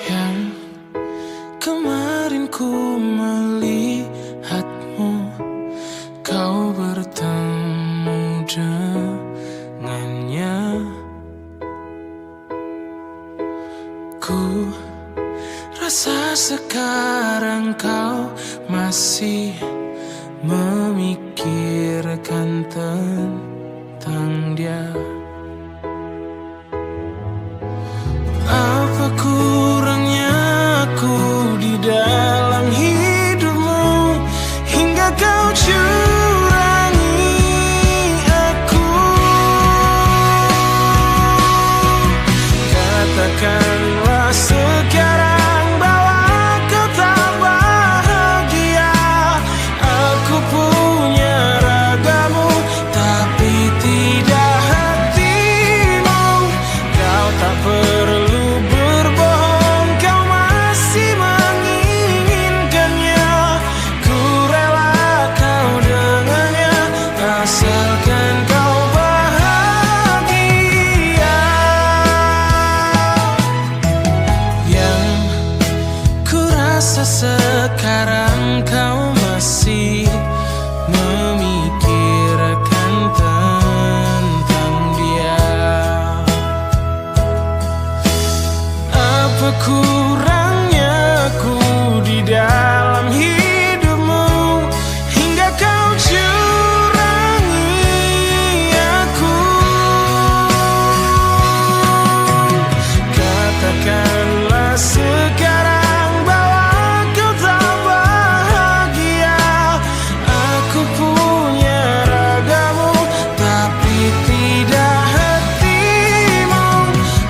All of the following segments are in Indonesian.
Yang kemarin ku melihatmu, kau bertemu dengannya. Ku rasa sekarang kau masih memikirkan tentang dia. Apa kurangnya aku di dalam hidupmu hingga kau curangi aku? Katakanlah sekarang bahwa kau tak bahagia. Aku punya ragamu tapi tidak hatimu. Kau tak perlu berbohong, kau masih menginginkannya. Ku rela kau dengannya asalkan kau bahagia. Yang ku rasa sekarang kau masih memikirkan tentang dia. Apa kurangnya aku di dalam hidupmu hingga kau curangi aku? Katakanlah sekarang bahwa kau tak bahagia. Aku punya ragamu tapi tidak hatimu.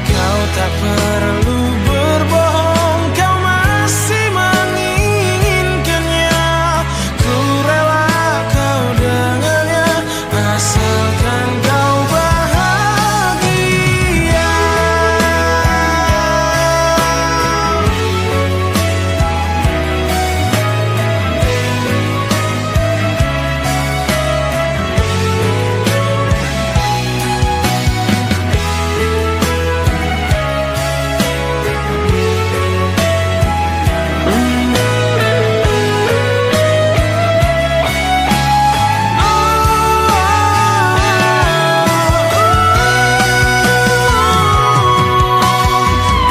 Kau tak perlu berbohong, kau masih menginginkannya. Ku rela kau dengannya asalkan kau bahagia.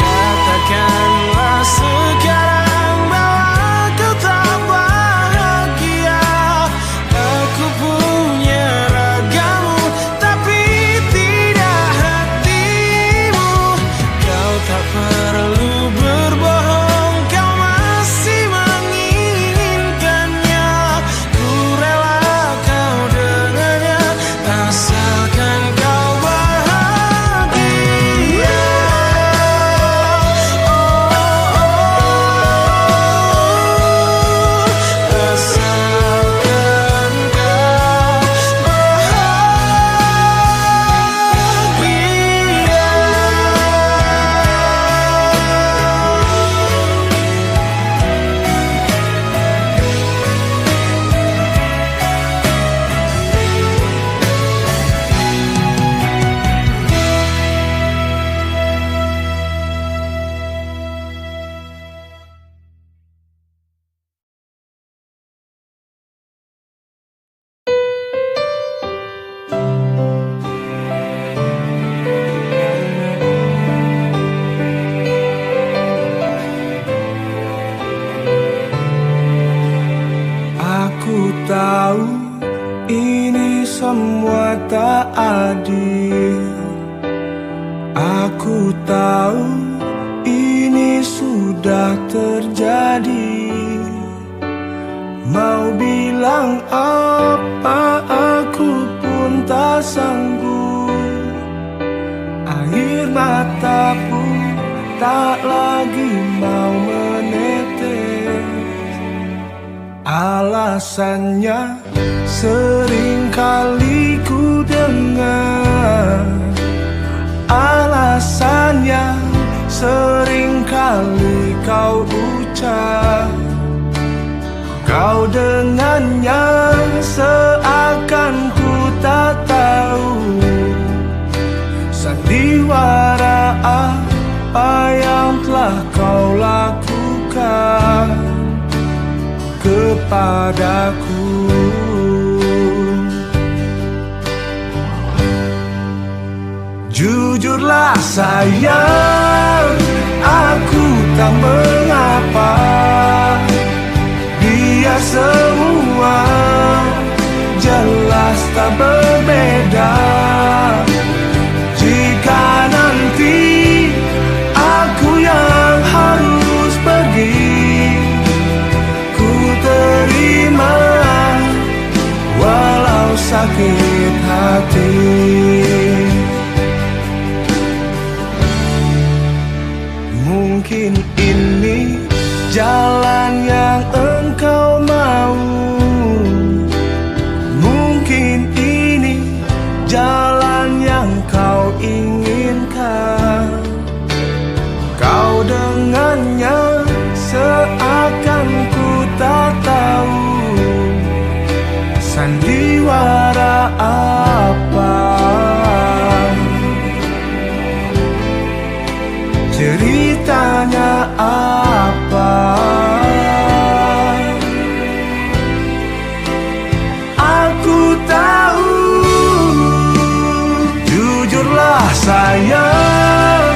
Katakanlah sekarang bahwa kau tak bahagia. Aku punya ragamu tapi tidak hatimu. Kau tak perlu berbohong, kau masih menginginkannya. Ku rela kau dengannya asalkan kau bahagia. Asalkan kau Aku tahu ini semua tak adil. Aku tahu ini sudah terjadi. Mau bilang apa aku pun tak sanggup. Air mata pun tak lagi mau menetes. Alasannya sering kali ku dengar. Alasannya sering kali kau ucap. Kau dengannya seakan ku tak tahu sandiwara apa yang telah kau lakukan kepadaku. Jujurlah sayang, aku tak mengapa. Biar semua jelas tak berbeda. Jika nanti aku yang harus pergi, ku terima walau sakit hati. Mungkin ini jalan yang engkau mau, mungkin ini jalan yang kau inginkan. Kau dengannya seakan ku tak tahu sandiwara apa, ceritanya apa. Aku tahu, jujurlah sayang,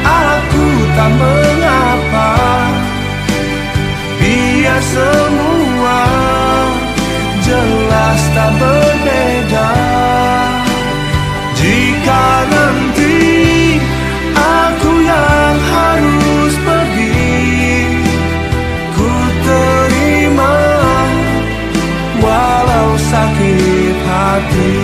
aku tak mengapa. Biar semua jelas tak berbeda. Jika nanti aku yang harus pergi, ku terima walau sakit hati.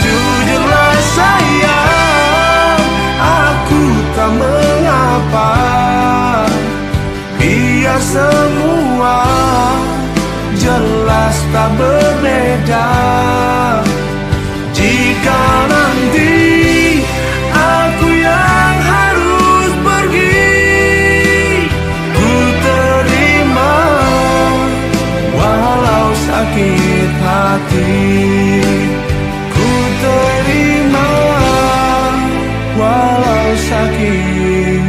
Jujurlah sayang, aku tak mengapa. Biar semua jelas tak berbeda. Jika nanti aku yang harus pergi, ku terima walau sakit hati. Ku terima walau sakit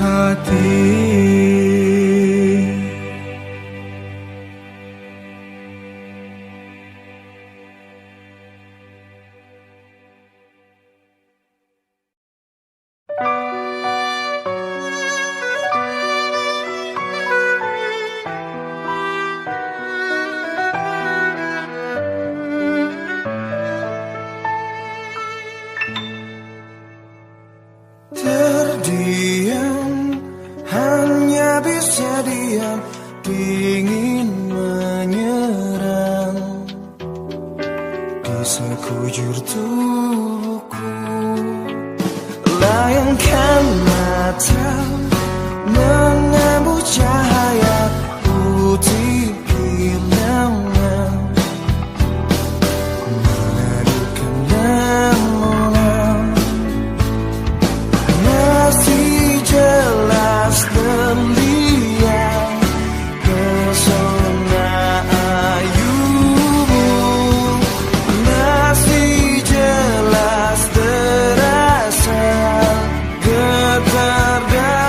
hati. Terdiam, hanya bisa diam, dingin menyerang di sekujur tubuhku. Layangkan mata, menembus cahaya putih hilangnya, menadukan lamunan. Masih jelas terlihat pesona ayumu, masih jelas terasa getar dan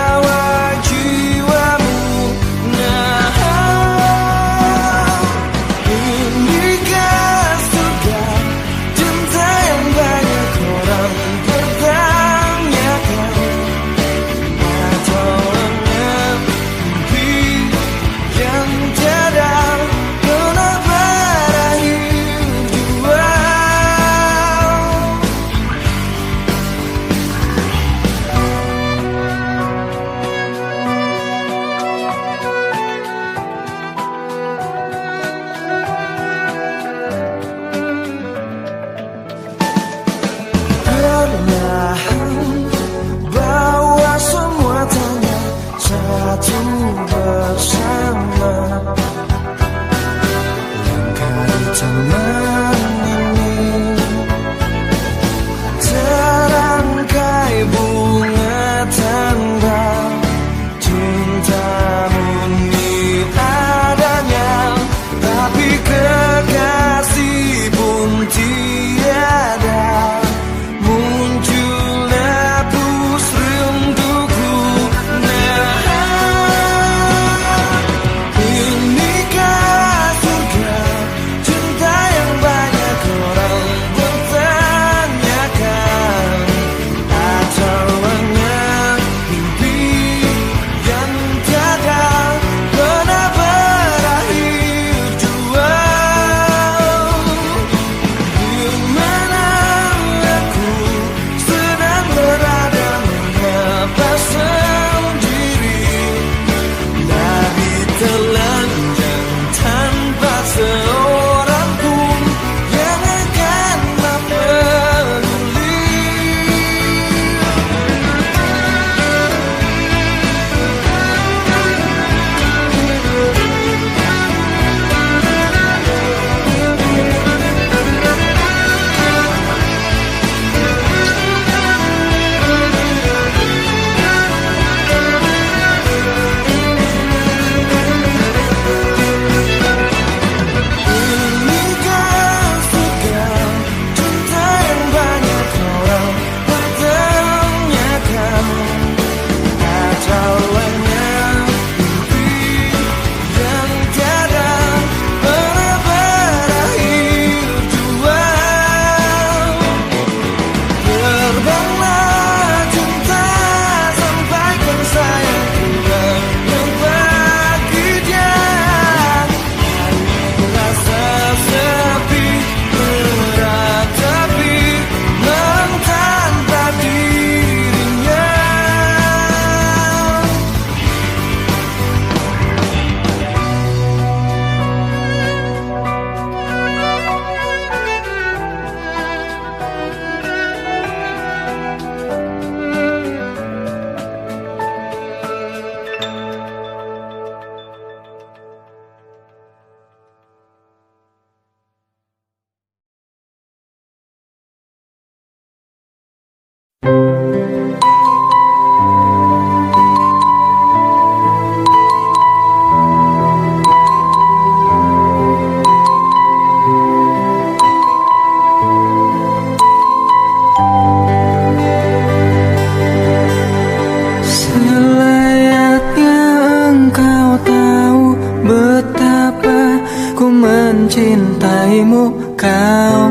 darimu, kau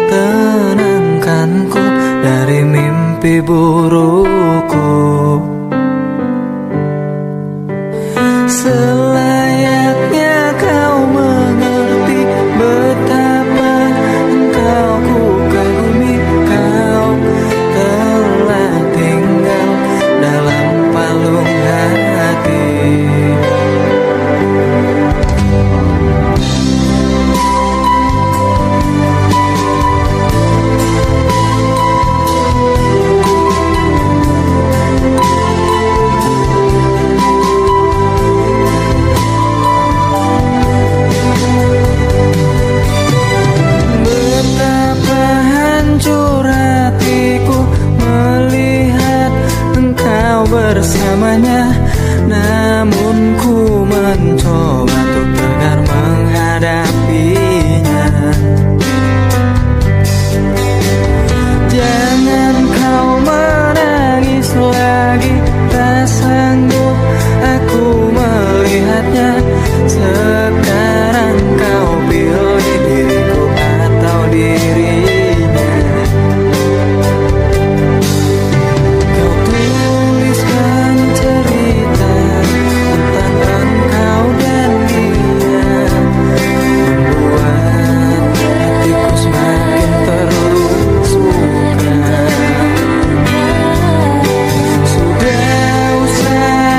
tenangkanku dari mimpi burukku. Selayaknya kau mengerti betapa engkau ku kagumi. Kau telah tinggal dalam palung hati. Bersamanya, namun ku mencoba untuk tegar menghadapinya. Jangan kau menangis lagi, tak sanggup aku melihatnya. Sekarang kau pilih diriku atau dirinya. Sudah usah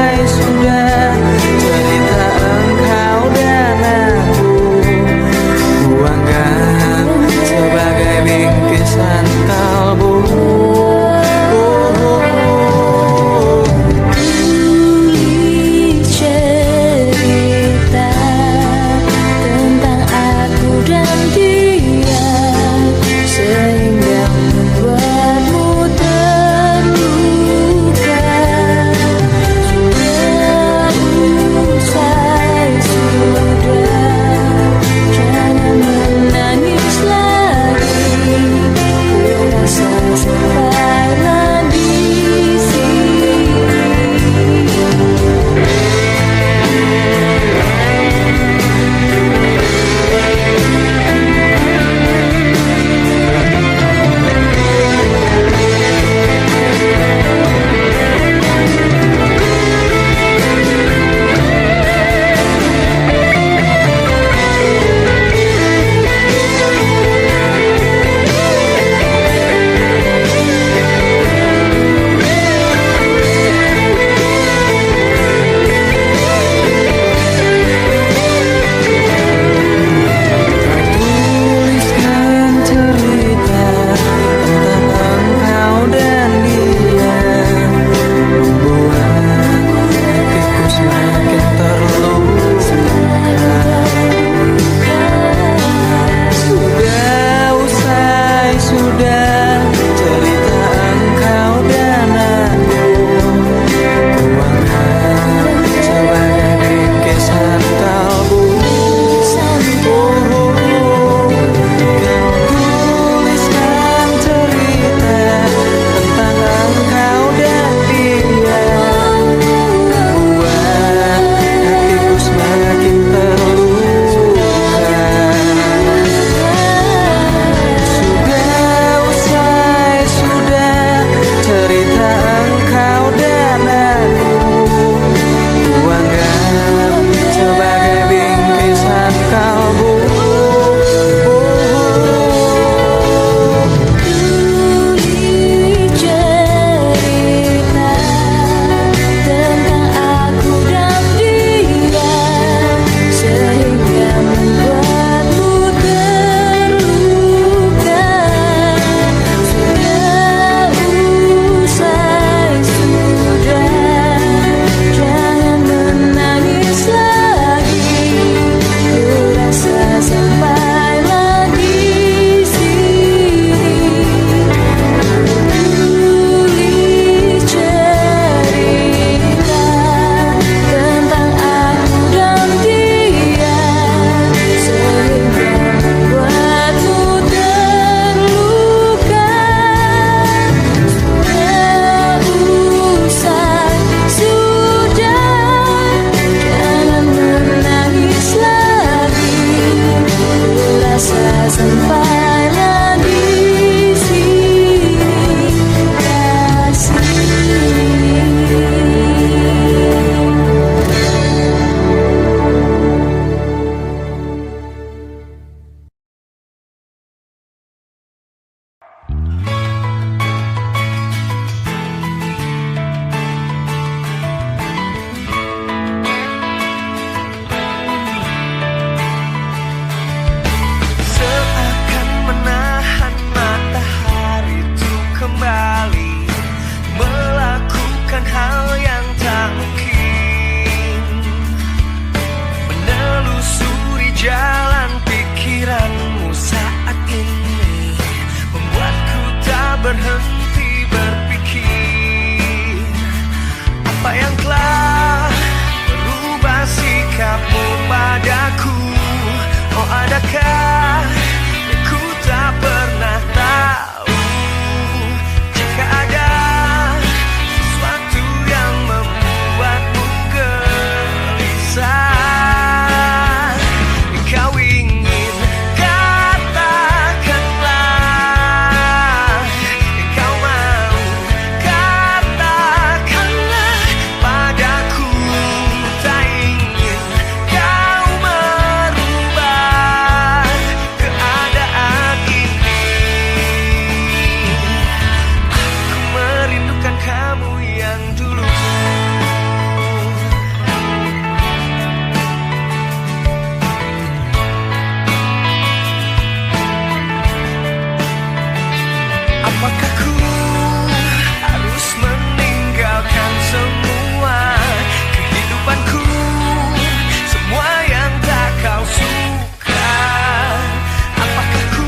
tak mungkin menelusuri jalan pikiranmu saat ini, membuatku tak berhenti berpikir apa yang telah berubah sikapmu padaku. Oh, adakah ku tak pernah tahu jika ada sesuatu yang membuatmu gelisah. Kau ingin katakanlah, kau mau katakanlah padaku. Tak ingin kau merubah keadaan ini. Aku merindukan kamu yang dulu. Apakah ku harus meninggalkan semua kehidupanku, semua yang tak kau suka? Apakah ku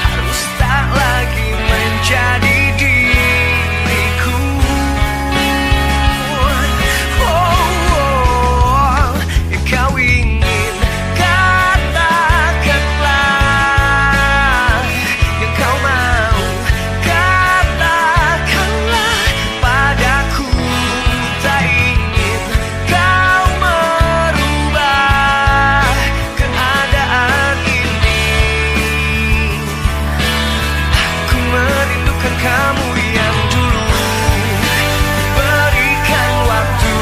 harus tak lagi menjadi diriku? Oh, kau ingin katakanlah, yang kau mau katakanlah padaku. Tak ingin kau merubah keadaan ini. Aku merindukan kamu yang dulu. Berikan waktu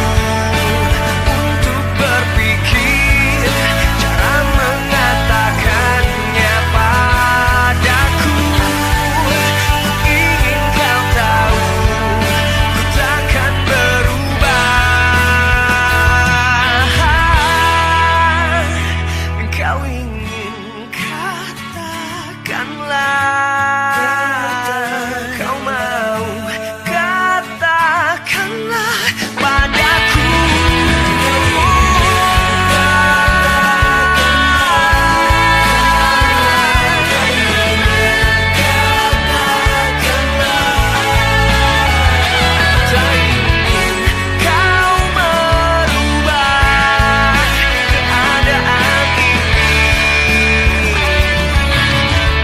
untuk berpikir cara mengatakannya padaku. Ingin kau tahu, ku takkan berubah. Kau ingin katakanlah, kau mau katakanlah padaku. Tak ingin kau merubah keadaan ini.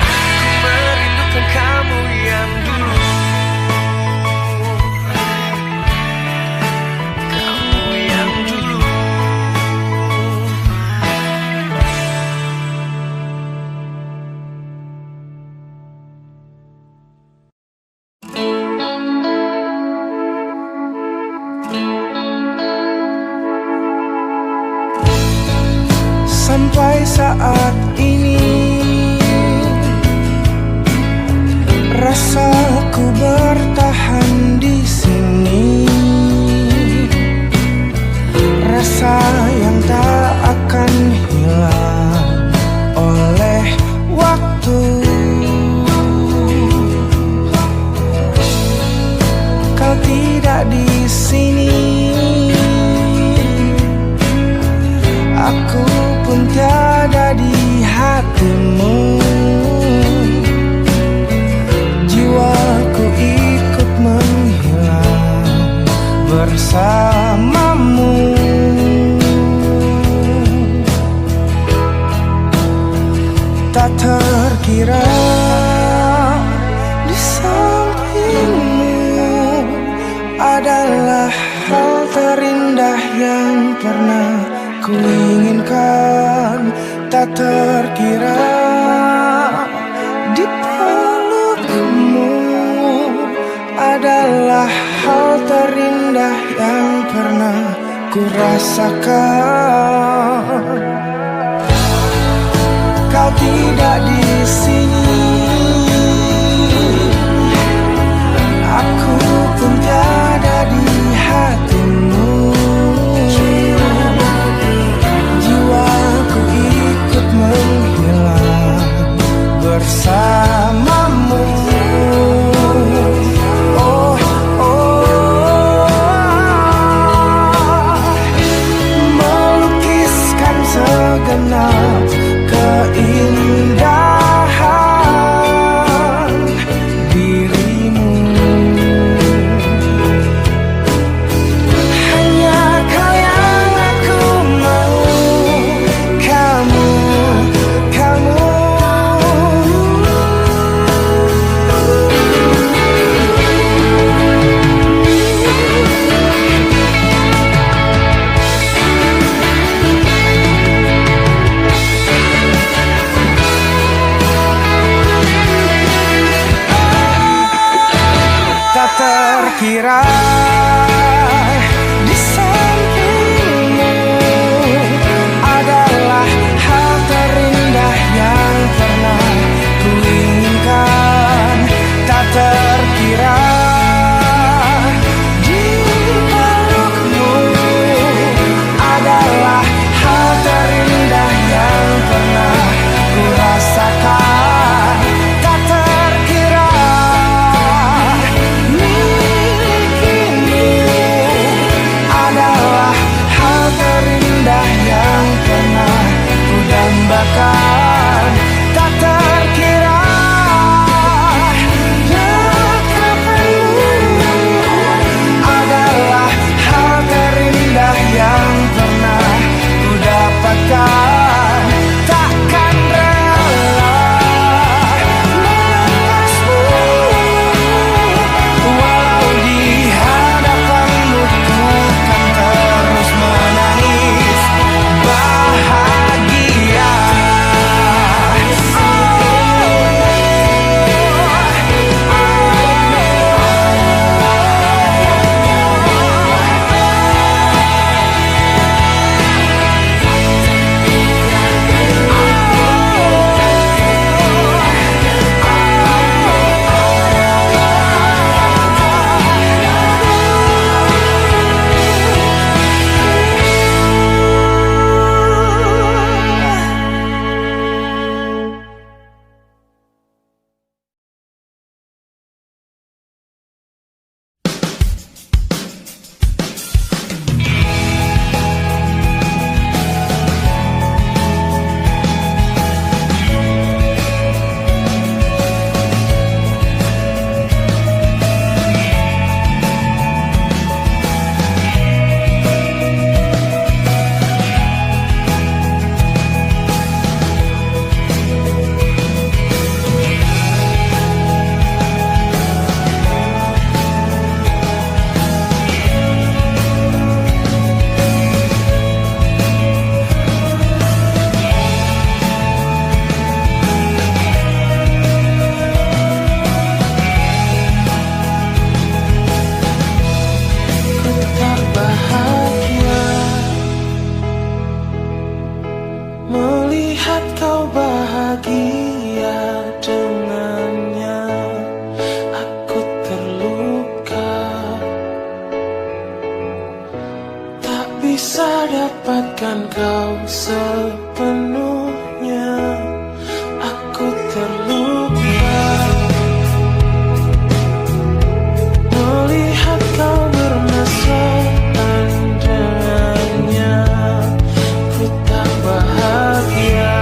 Aku merindukan kamu yang dulu. Kamu yang dulu. Sampai saat ini rasaku bertahan di sini, rasa yang tak akan hilang oleh waktu. Kau tidak di sini, aku pun tiada di hatimu. Jiwaku ikut menghilang bersamamu. Tak terkira di sampingmu adalah hal terindah yang pernah ku inginkan. Tak terkira di pelukmu adalah hal terindah yang pernah ku rasakan. Kau tidak di sini, aku pun tiada di hatimu. Jiwaku ikut menghilang bersamamu. Oh, oh, bisa dapatkan kau sepenuhnya. Aku terluka melihat kau bermesraan dengannya. Ku tak bahagia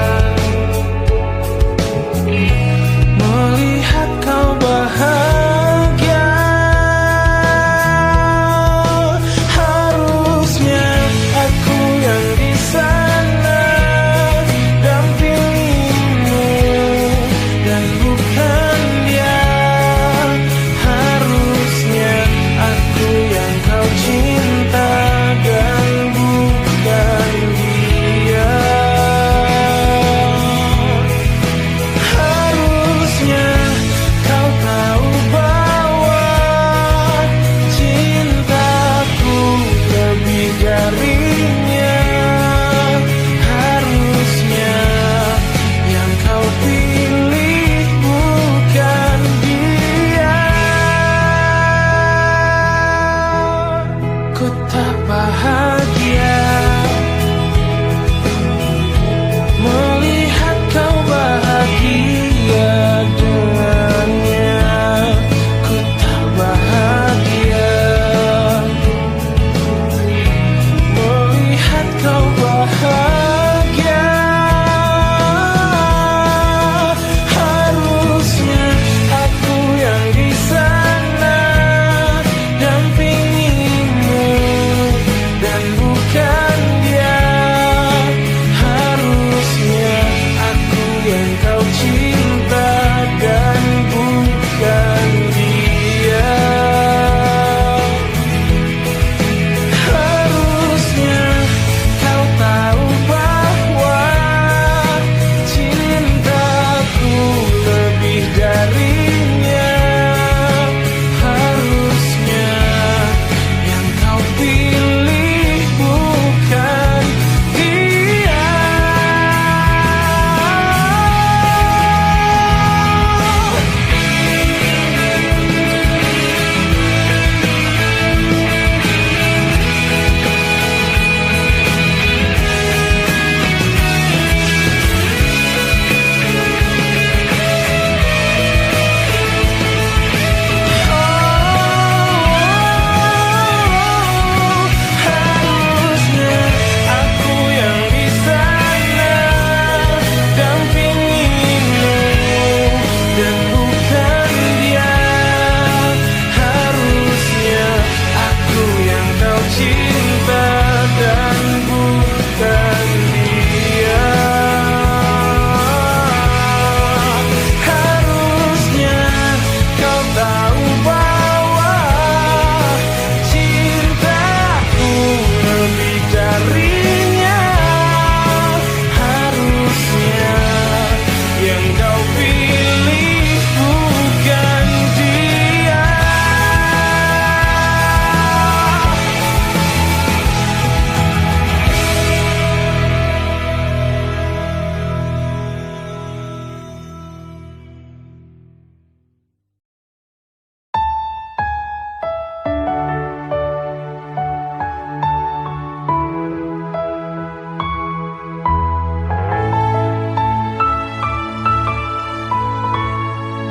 melihat kau bahagia. Harusnya aku yang di sana dampingimu dan bukan dia. Harusnya aku yang kau cinta dan bukan dia. Harusnya kau tahu bahwa cintaku lebih darinya. Harusnya yang kau pilih bukan dia. Ku tak bahagia melihat kau bahagia dengannya. Ku tak bahagia melihat kau bahagia. Harusnya aku yang di sana dampingimu dan bukan dia. Harusnya aku yang kau cinta dan bukan dia. Harusnya kau tahu bahwa cintaku lebih darinya. Harusnya yang kau pilih bukan dia. Harusnya aku yang di sana dampingimu dan bukan dia. Harusnya aku yang kau cinta dan bukan dia. Harusnya kau tahu bahwa cintaku lebih darinya. Harusnya yang kau pilih bukan dia.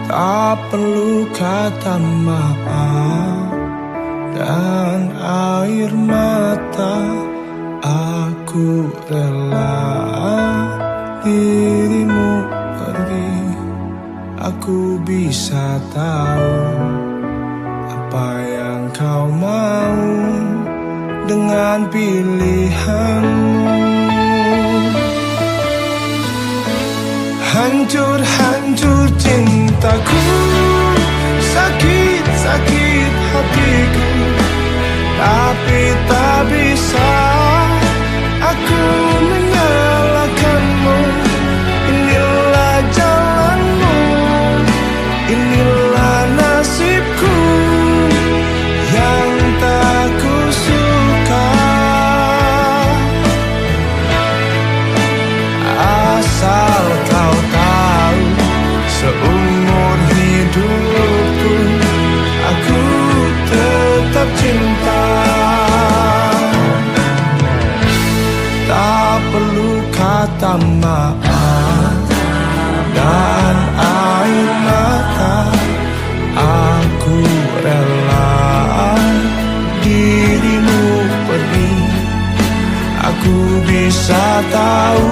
Tak perlu kata maaf dan air mata. Aku rela dirimu pergi. Aku bisa tahu apa yang kau mau dengan pilihanmu. Hancur-hancur cintaku, sakit-sakit hatiku, tapi tak bisa aku menyalahkanmu. Inilah jalanmu, inilah nasibku yang tak kusuka. Asal kau tahu, seumur hidupku aku tetap cinta. kebersamaan dan air mata. Aku rela dirimu pergi. Aku bisa tahu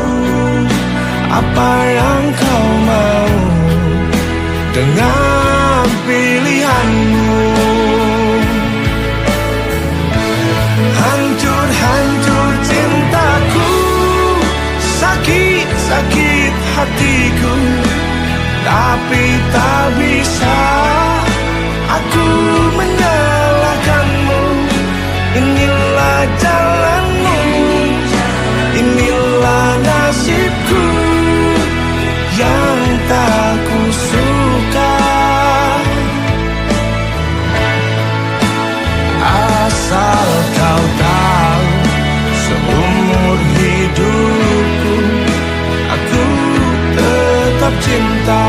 apa yang kau mau dengan pilihanmu. Hancur-hancur cintaku, sakit-sakit hatiku, tapi tak bisa aku menyalahkanmu. Inilah jalanmu, inilah nasibku yang tak kusuka. Asal kau tahu, seumur hidupku aku tetap cinta.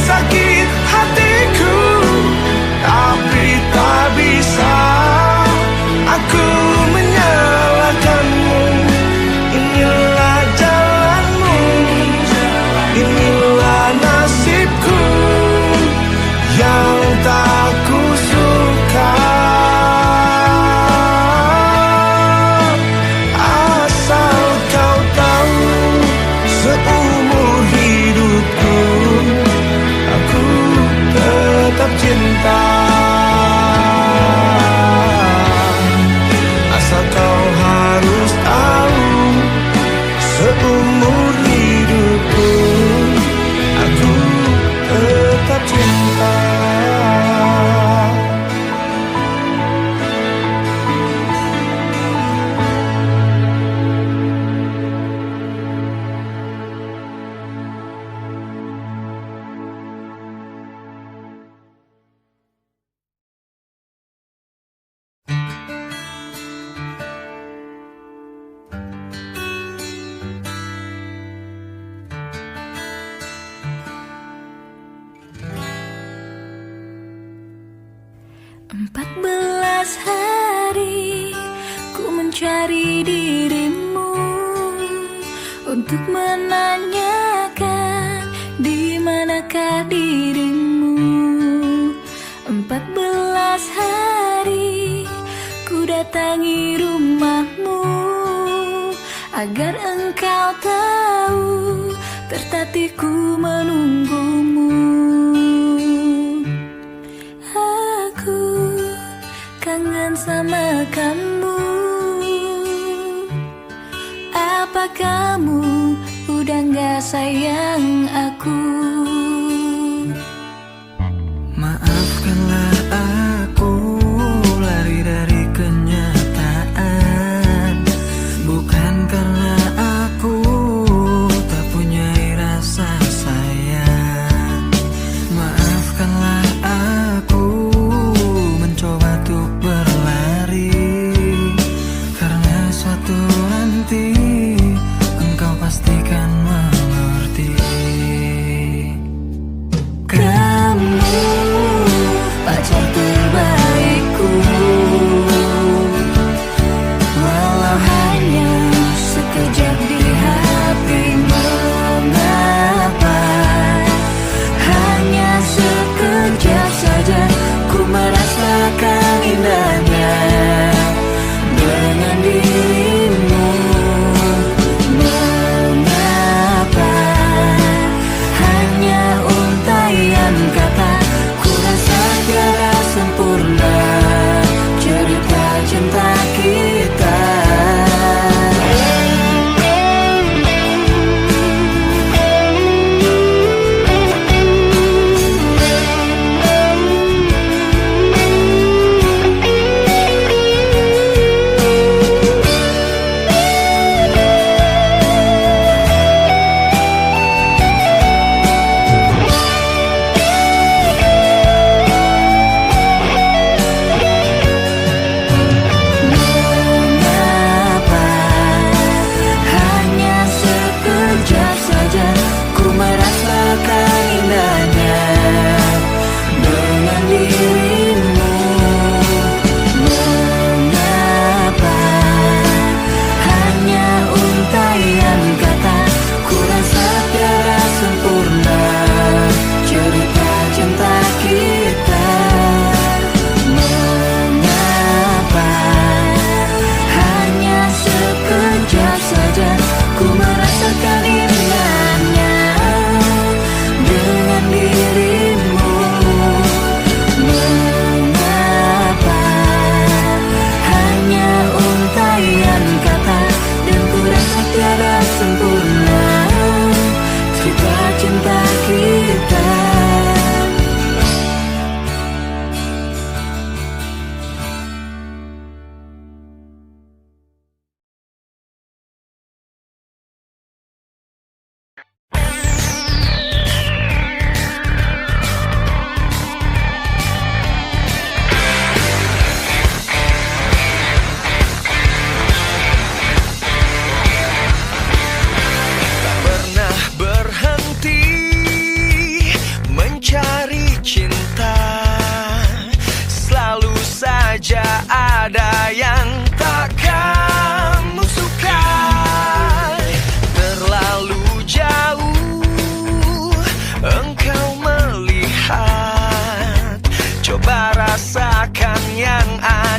Sakit hatiku, tapi tak bisa aku menyalahkanmu. Inilah jalanmu, inilah nasibku yang tak kusuka. Asal kau tahu, seumur hidupku aku tetap cinta. Asal kau harus tahu, seumur hidupku aku tetap cinta. Empat belas hari ku mencari dirimu untuk menanyakan di manakah dirimu. 14 hari ku datangi rumahmu agar engkau tahu tertatihku menunggumu. Kangen sama kamu. Apa kamu udah gak sayang aku? Maafkanlah aku lari dari kenyataan. Bukan karena aku tak punya rasa sayang. Maafkanlah aku mencoba untuk berlari, karena suatu nanti engkau pastikan mengerti.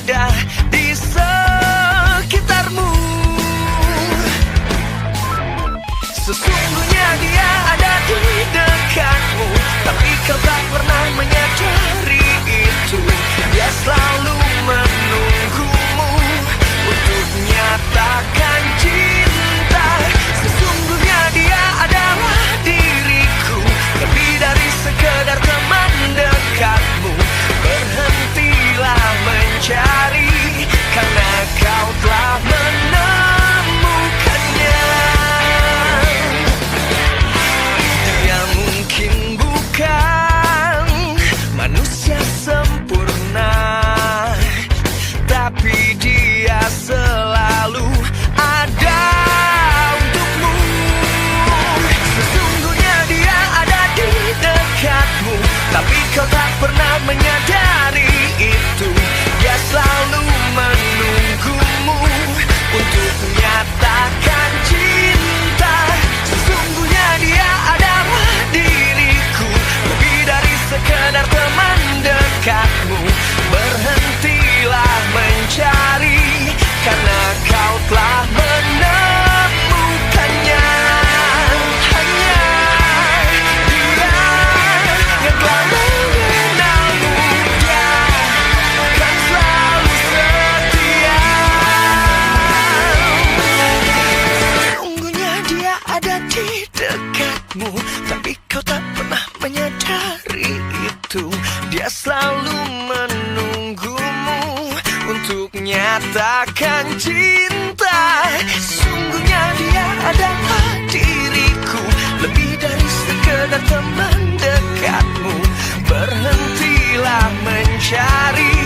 ada di sekitarmu. Sesungguhnya dia ada di dekatmu, tapi kau tak pernah menyadari itu. Dia selalu menunggumu untuk nyatakan cinta. Sesungguhnya dia adalah diriku, lebih dari sekedar teman dekatmu. Berhentilah mencari, karena kau telah menemukannya. Dia mungkin bukan manusia sempurna, tapi dia selalu ada untukmu. Sesungguhnya dia ada di dekatmu, tapi kau tak pernah menyadari itu. Dia selalu menunggumu untuk nyatakan cinta. Sesungguhnya dia adalah diriku, lebih dari sekedar teman dekatmu. Berhentilah mencari, karena kau telah menemukannya. Hanya dia yang telah mengenalmu. Dia kan selalu setia. Sesungguhnya dia ada di dekatmu, tapi kau tak pernah menyadari itu. Dia selalu menunggumu untuk nyatakan cinta. Sungguhnya dia adalah diriku, lebih dari sekedar teman dekatmu. Berhentilah mencari,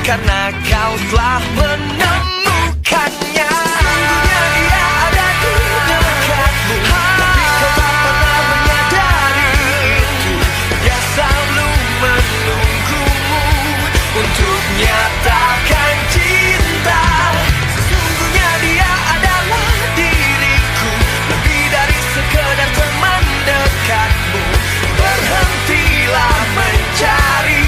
karena kau telah menemukannya. Sungguhnya dia ada di dekatmu, tapi kau tak pernah menyadari itu. Dia selalu menunggumu untuk nyatakan cinta. Sesungguhnya dia adalah diriku, lebih dari sekedar teman dekatmu. Berhentilah mencari,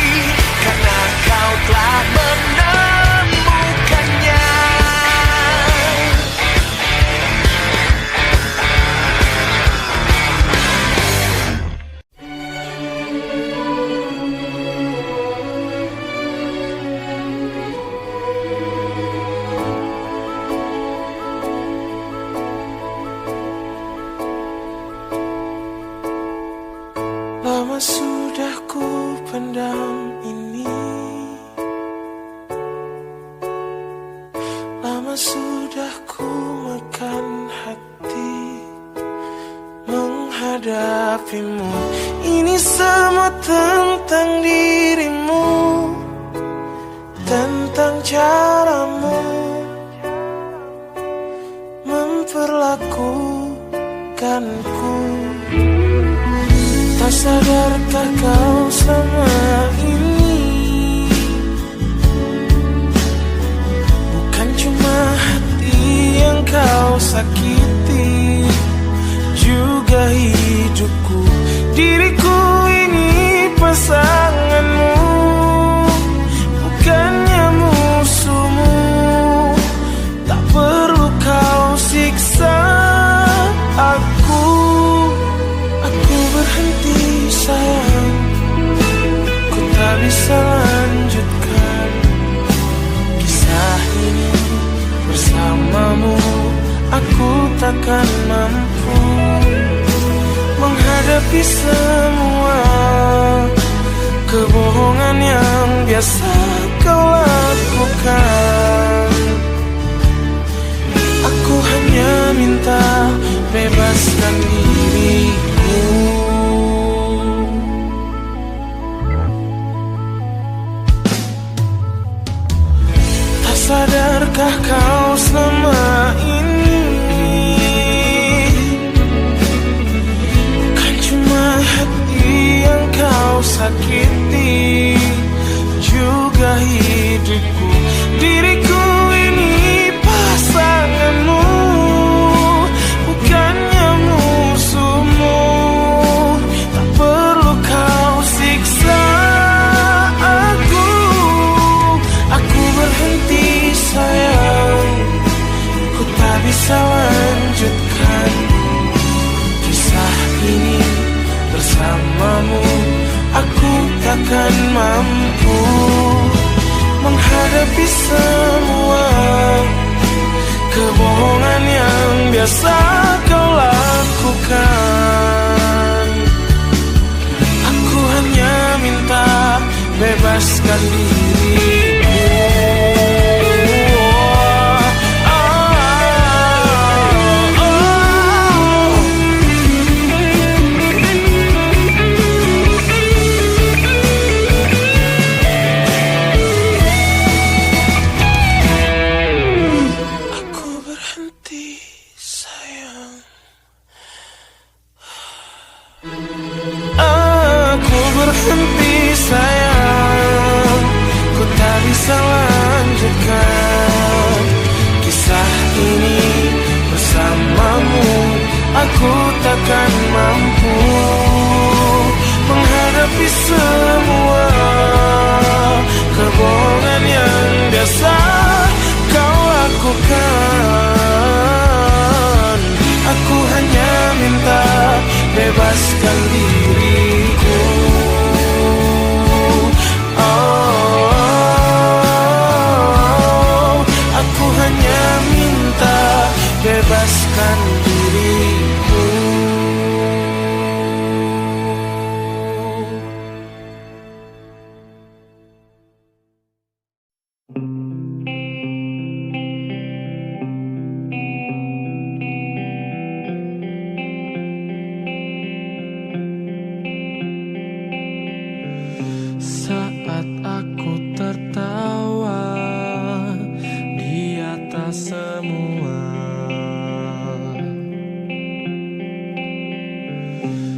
karena kau telah menemukannya. Lama sudah ku pendam ini, lama sudah ku makan hati menghadapimu. Ini semua tentang dirimu, tentang caramu memperlakukanku. Tak sadarkah kau selama ini, bukan cuma hati yang kau sakiti, juga hidupku. Diriku ini pasanganmu, bukannya musuhmu. Tak perlu kau siksa aku berhenti sayang. Ku tak bisa lanjutkan kisah ini bersamamu. Aku takkan mampu menghadapi semua kebohongan yang biasa kau lakukan. Aku hanya minta bebaskan dirimu. Tak sadarkah kau selama ini, bukan cuma hati yang kau sakiti, juga hidupku. Diriku ini pasanganmu, bukannya musuhmu. Tak perlu kau siksa aku berhenti takkan mampu menghadapi semua kebohongan yang biasa kau lakukan. Aku hanya minta bebaskan dirimu. Berhenti sayang, ku tak bisa lanjutkan kisah ini bersamamu. Aku takkan mampu menghadapi semua kebohongan yang biasa kau lakukan. Aku hanya minta bebaskan diriku. Aku hanya minta bebaskan diriku. Saat aku tertawa di atas semua,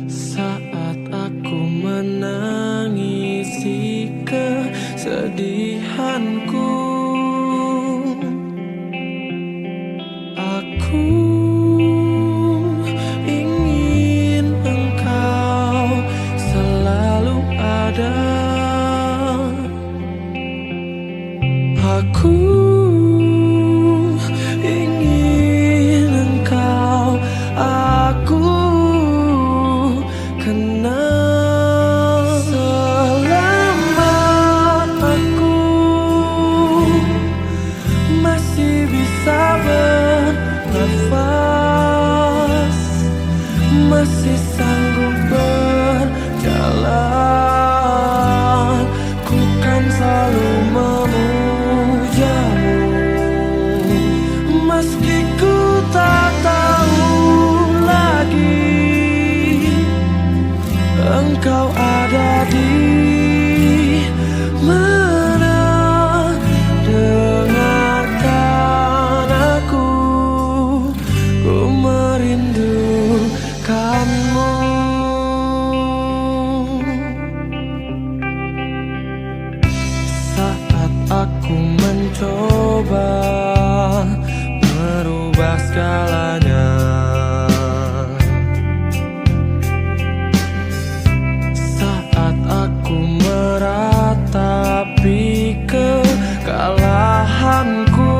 saat aku menangisi kesedihanku, aku ingin engkau selalu ada. Aku ingin engkau aku kenal. Selama aku masih bisa bernafas, masih sanggup berjalan, ku kan selalu memujamu. Meski ku tak tahu lagi engkau ada di mana, dengarkan aku, ku merindukanmu. Saat aku mencoba merubah segalanya, saat aku meratapi kekalahanku,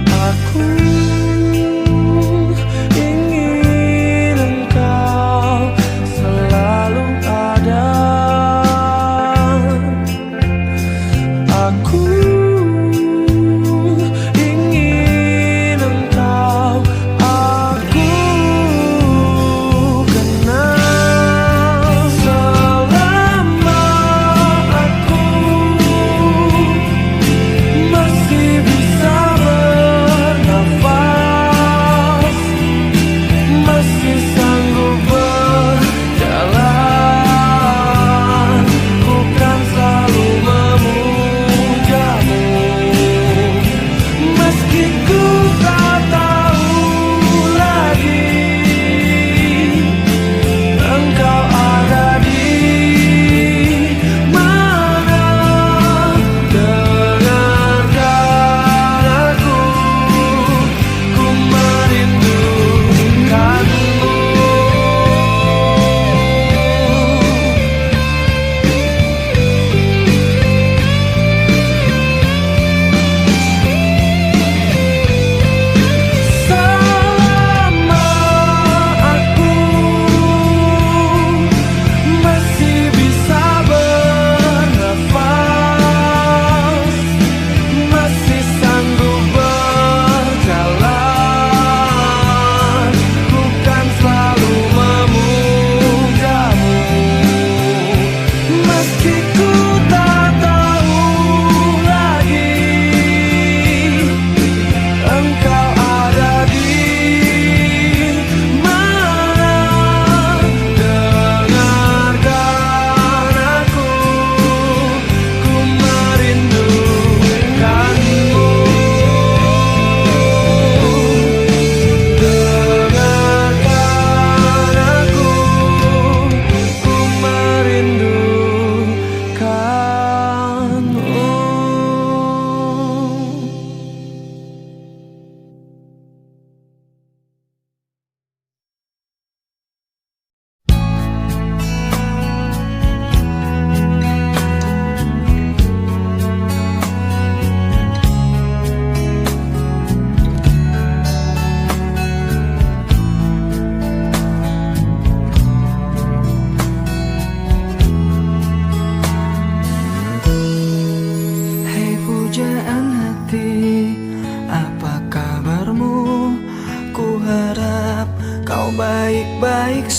aku ingin engkau selalu ada. Aku ingin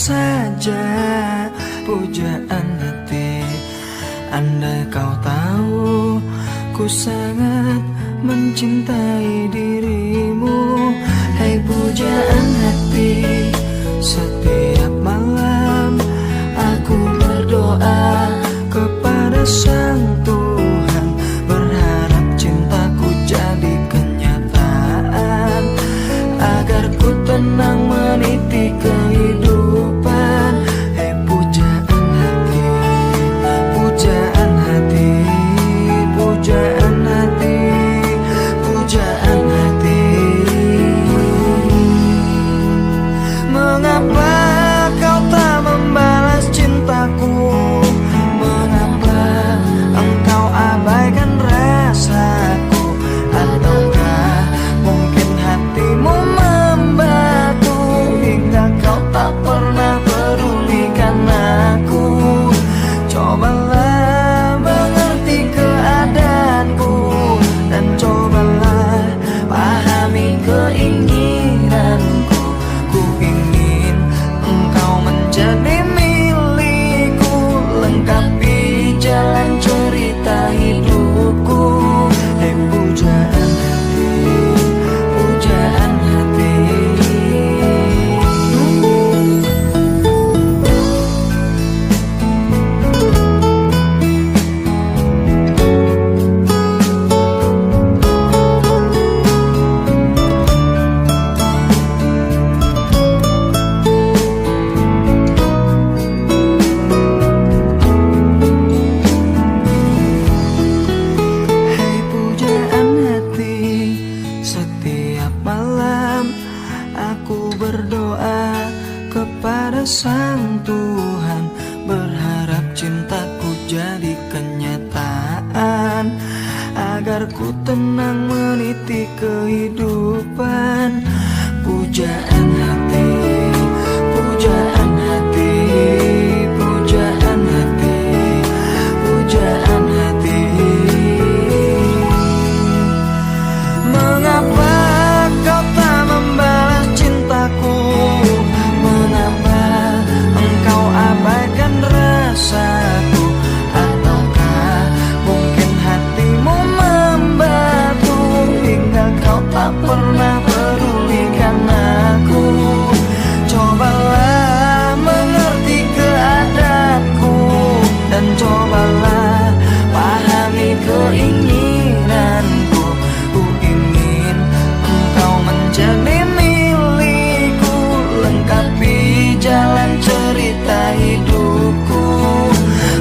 saja pujaan hati. Andai kau tahu ku sangat mencintai dirimu. Hai pujaan hati, setiap malam aku berdoa kepada Sang Tuhan, berharap cintaku jadi kenyataan, agar ku tenang meniti kehidupan. Hei pujaan hati, pujaan hati, pujaan hati, pujaan hati. Mengapa kau tak membalas cintaku? Mengapa engkau abaikan rasaku? Ataukah mungkin hatimu membatu hingga kau tak pernah pedulikan aku? Cobalah mengerti keadaanku dan cobalah pahami keinginanku. Ku ingin engkau menjadi milikku, lengkapi jalan cerita hidupku. Hei pujaan hati, pujaan hati. Hai pujaan hati, setiap malam aku berdoa kepada Sang Tuhan, berharap cintaku jadi kenyataan, agar ku tenang meniti kehidupan. Pujaan hati, pujaan hati, pujaan hati, pujaan hati. Mengapa kau tak membalas cintaku? Mengapa engkau abaikan rasaku? Ataukah mungkin hatimu membatu hingga kau tak pernah pedulikan aku? Cobalah mengerti keadaanku dan cobalah pahami keinginanku. Ku ingin engkau menjadi milikku, lengkapi jalan cerita hidupku.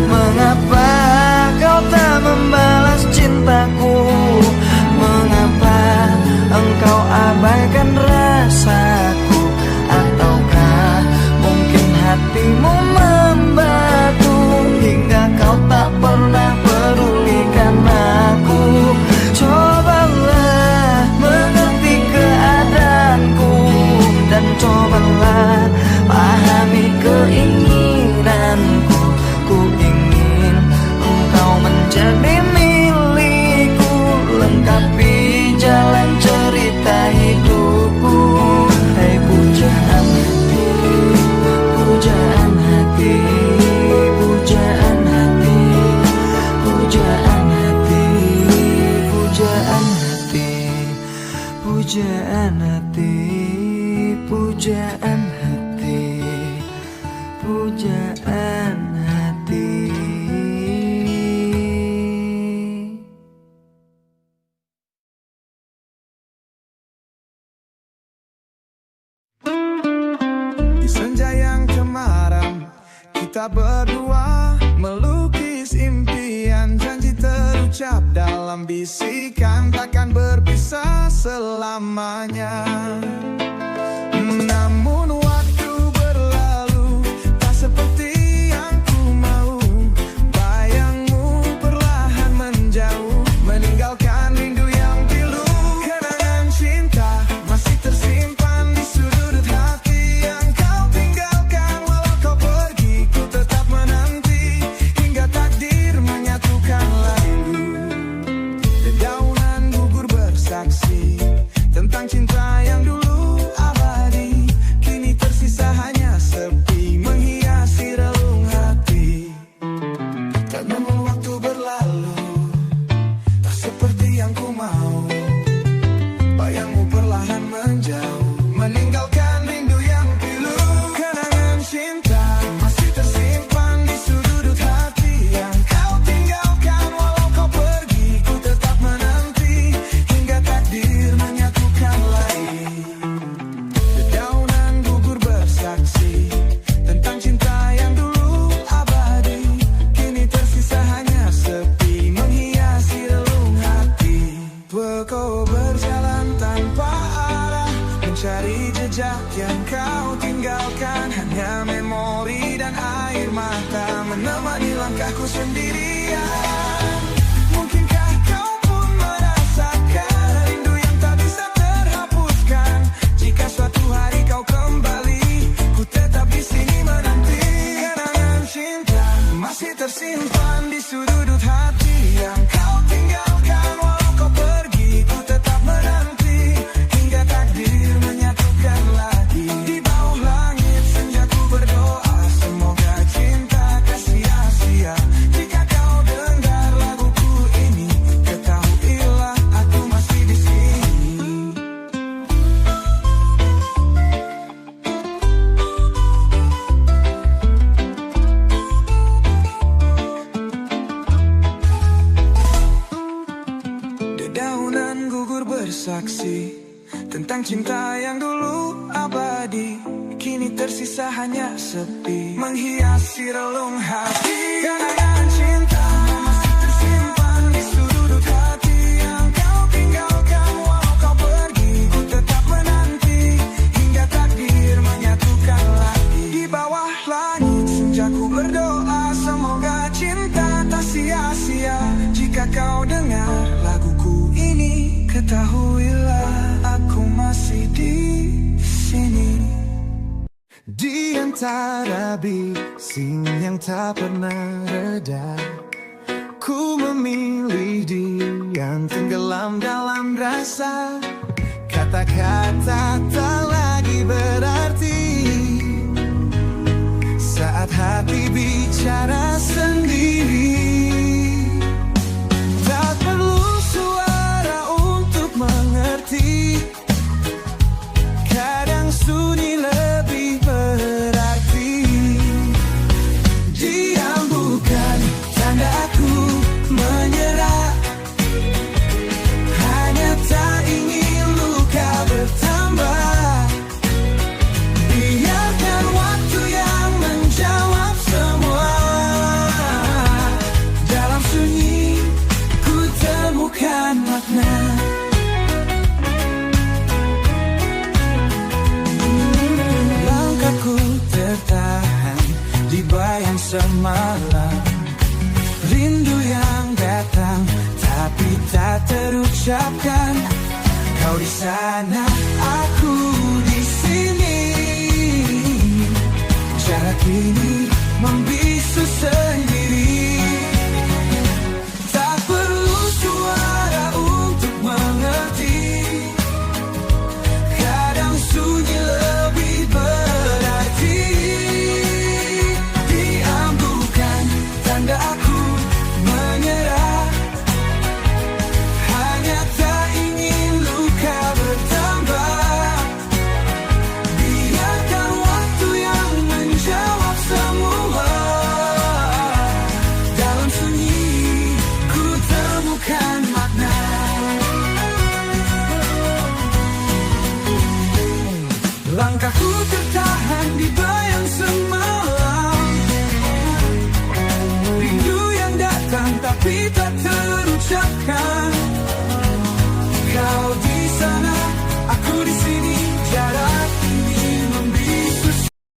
Mengapa kau tak membalas cintaku? Mengapa engkau abaikan rasaku? Ataukah mungkin hatimu membatu hingga kau tak pernah pedulikan aku? Cobalah mengerti keadaanku dan cobalah pahami keinginanku. Ku ingin engkau menjadi milikku, lengkapi jalan cerita hidupku. Hei pujaan hati, pujaan hati, pujaan hati, pujaan hati, pujaan hati, pujaan hati, pujaan hati, pujaan hati. Di senja yang cemaram, kita berdua melukis impian, janji terucap dalam bisikan, takkan berpisah selamanya. Namun waktu berlalu, tak seperti yang ku mau. Bayangmu perlahan menjauh, meninggalkan rindu yang pilu. Kenangan cinta masih tersimpan di sudut hati yang kau tinggalkan. Walau kau pergi, ku tetap menanti hingga takdir menyatukan lalu. Dedaunan gugur bersaksi tentang cinta yang dulu abadi, kini menemani langkahku sendirian. Mungkinkah kau pun merasakan rindu yang tak bisa terhapuskan? Jika suatu hari kau kembali, ku tetap di sini menanti. Kenangan cinta masih tersimpan di sudut hati yang kau tinggalkan. Walau kau pergi, ku tetap menanti hingga takdir menyatukan lagi. Di bawah langit senja ku berdoa, semoga cinta tak sia-sia. Jika kau dengar laguku ini, ketahuilah aku masih di sini. Dedaunan gugur bersaksi tentang cinta yang dulu abadi, kini tersisa hanya sepi menghiasi relung hati. Kenangan cinta masih tersimpan di sudut hati yang kau tinggalkan. Walau kau pergi, ku tetap menanti hingga takdir menyatukan lagi. Di bawah langit senja ku berdoa, semoga cinta tak sia-sia. Jika kau dengar laguku ini, ketahuilah aku masih di sini. Di antara bising yang tak pernah reda, ku memilih dia yang tenggelam dalam rasa. Kata-kata tak lagi berarti saat hati bicara sendiri. Tak perlu suara untuk mengerti, kadang sunyi lebih berarti. Diam bukan tanda aku menyerah, hanya tak ingin luka bertambah. Biarkan waktu yang menjawab semua. Dalam sunyi ku temukan makna. Langkahku tertahan di bayang semalam, rindu yang datang tapi tak terucapkan. Kau di sana, aku di sini. Jarak ini membisu sendiri. Tak perlu suara untuk mengerti, kadang sunyi lebih berarti. Diam bukan tanda aku menyerah, hanya tak ingin luka bertambah. Biarkan waktu yang menjawab semua. Dalam sunyi ku temukan makna. Langkahku